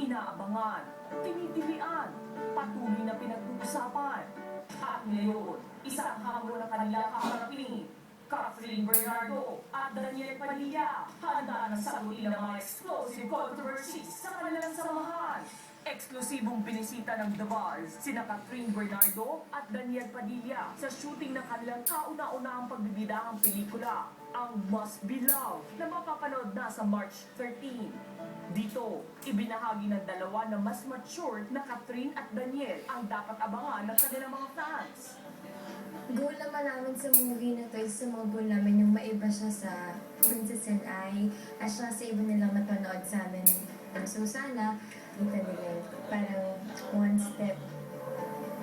inaabangan, tinitilian, patuloy na pinag-uusapan. At ngayon, isang hamon na kanila kaharapin. Catherine Bernardo at Daniel Padilla handa na sagutin ang mga explosive controversies sa kanilang samahan. Eksklusibong binisita ng The Buzz sina Catherine Bernardo at Daniel Padilla sa shooting ng kanilang kauna-unahang pagbibidahang pelikula, ang Must Be Love, na mapapanood na sa March 13. Dito, ibinahagi ng dalawa na mas matured na Catherine at Daniel ang dapat abangan ng kanilang mga fans. Goal naman namin sa movie na to is sumugol namin yung maiba siya sa Princess and I at siya sa iba nilang napanood sa amin. So sana, kita nila parang one step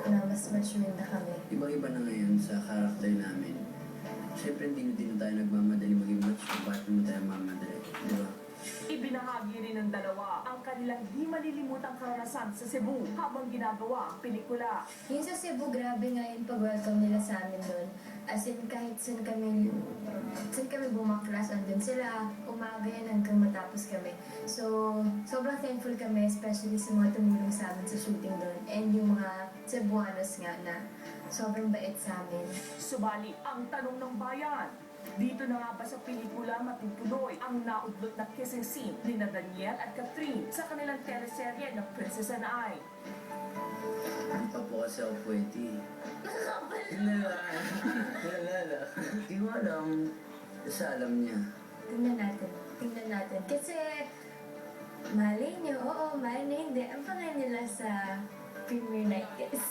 na mas mature na kami. Ibang-iba na ngayon sa karakter namin. Siyempre, hindi na tayo nagmamadali maging mature. Bakit mo tayo mamadali? Di ba? Ibinahagi rin ng dalawa ang kanilang di malilimutang karanasan sa Cebu habang ginagawa ang pelikula. Yung sa Cebu, grabe nga yung pag-welcome nila sa amin doon. As in, kahit saan kami bumaklas, andun sila, umaga yan hanggang matapos kami. So, sobrang thankful kami, especially sa mga tumulong sa amin sa shooting doon. And yung mga Cebuanos nga na sobrang bait sa amin. Subali ang tanong ng bayan, dito na nga ba sa pelikula matutuloy ang naudlot na kissing scene ni Daniel at Catherine sa kanilang teleserye na Princess and I? Hindi pa po kasi ako pwede. Wala. Hindi mo alam. Kasi alam niya. Tingnan natin. Kasi, malay niyo, malay niyo, hindi. Ang pangalan nila sa premiere night is...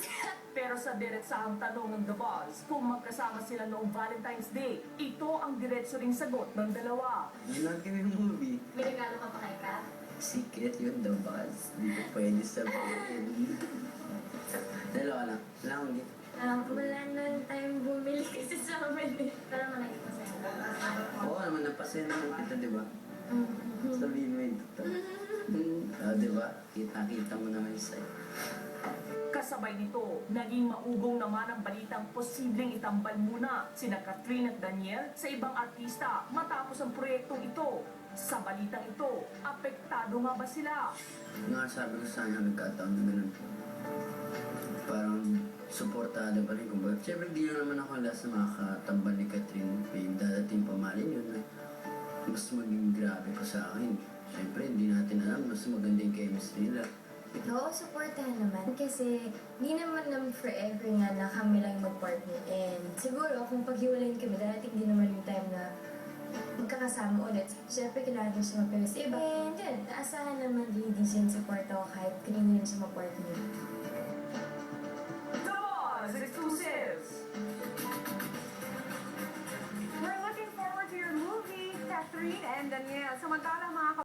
Pero sa diretsahang tanong ng The Buzz, kung magkasama sila noong Valentine's Day, ito ang diretso ring sagot ng dalawa. Yun kami ng movie. May regalo ka pa kay Kat? Secret yun, The Buzz. Hindi ko pwede sabihin. Dalawa lang. Wala akong dito. Wala nang time bumili kasi sa amin eh. Pero nakita sa'yo. Oo naman, napasaya naman kita, di ba? Sabihin mo yun. Di ba? Kita-kita mo naman yung sa'yo. Kasabay nito, naging maugong naman ang balitang posibleng itambal muna sina Catherine at Daniel sa ibang artista matapos ang proyektong ito. Sa balitang ito, apektado nga ba sila? Nga sabi ko sana nagkataon na ganun. Parang supportado pa rin. Kumbaga, siyempre di na naman ako last na makakatambal ni Catherine. May dadating pamalin yun na mas maging grabe pa sa akin. Siyempre, hindi natin alam. Mas maganda yung chemistry nila. Oo, supportahan naman. Kasi di naman forever nga na kami lang mag-partner. And siguro kung paghiwalayin kami, darating din naman yung time na magkakasama ulit. Siyempre, kailangan din siya magpero sa iba. And yun, naasahan naman din yung support ako kahit kanino yun siya mag-partner. The Buzz Exclusives! We're looking forward to your movie, Catherine and Danielle. Samantala mga